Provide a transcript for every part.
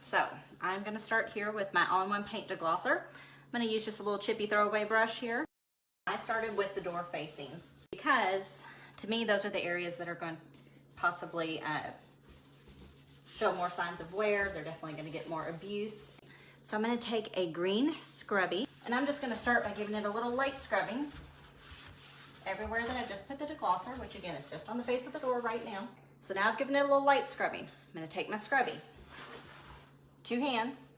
So I'm gonna start here with my all-in-one paint deglosser. I'm gonna use just a little chippy throwaway brush here. I started with the door facings because to me those are the areas that are going to possibly show more signs of wear. They're definitely gonna get more abuse. So I'm gonna take a green scrubby and I'm just gonna start by giving it a little light scrubbing everywhere that I just put the deglosser, which again is just on the face of the door right now. So now I've given it a little light scrubbing. I'm gonna take my scrubby, 2 hands,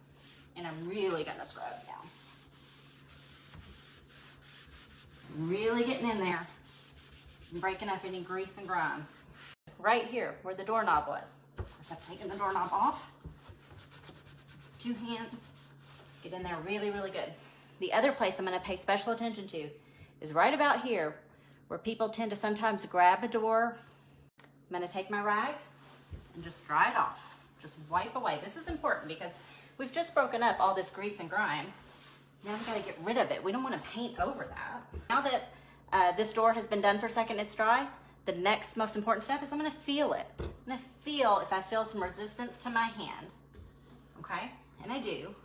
and I'm really gonna scrub now. Really getting in there and breaking up any grease and grime. Right here where the doorknob was. Of course, I've taken the doorknob off. 2 hands, get in there really, really good. The other place I'm gonna pay special attention to is right about here where people tend to sometimes grab a door. I'm gonna take my rag and just dry it off. Just wipe away. This is important because we've just broken up all this grease and grime. Now we gotta get rid of it. We don't wanna paint over that. Now that this door has been done for a second, it's dry, the next most important step is I'm gonna feel it. I'm gonna feel if I feel some resistance to my hand, okay? And I do.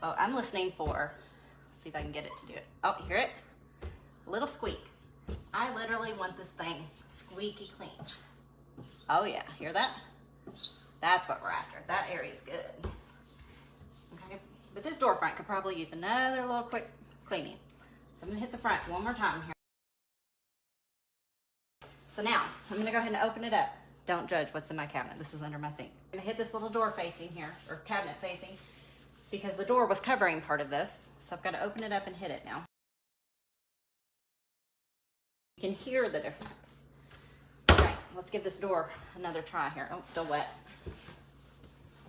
Oh, I'm listening for, let's see if I can get it to do it. Oh, you hear it? A little squeak. I literally want this thing squeaky clean. Oh yeah, hear that? That's what we're after. That area's good. Okay. But this door front could probably use another little quick cleaning. So I'm gonna hit the front one more time here. So now, I'm gonna go ahead and open it up. Don't judge what's in my cabinet. This is under my sink. I'm gonna hit this little door facing here, or cabinet facing, because the door was covering part of this. So I've gotta open it up and hit it now. You can hear the difference. All right, let's give this door another try here. Oh, it's still wet.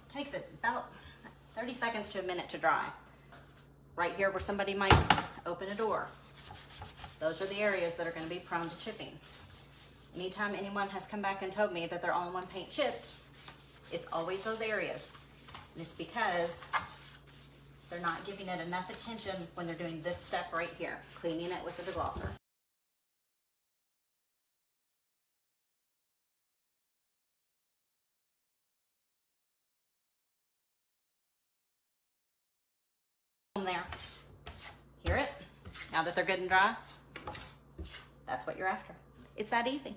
Takes it about 30 seconds to a minute to dry. Right here where somebody might open a door. Those are the areas that are gonna be prone to chipping. Anytime anyone has come back and told me that their all-in-one paint chipped, it's always those areas. And it's because they're not giving it enough attention when they're doing this step right here, cleaning it with the deglosser. There. Hear it? Now that they're good and dry, that's what you're after. It's that easy.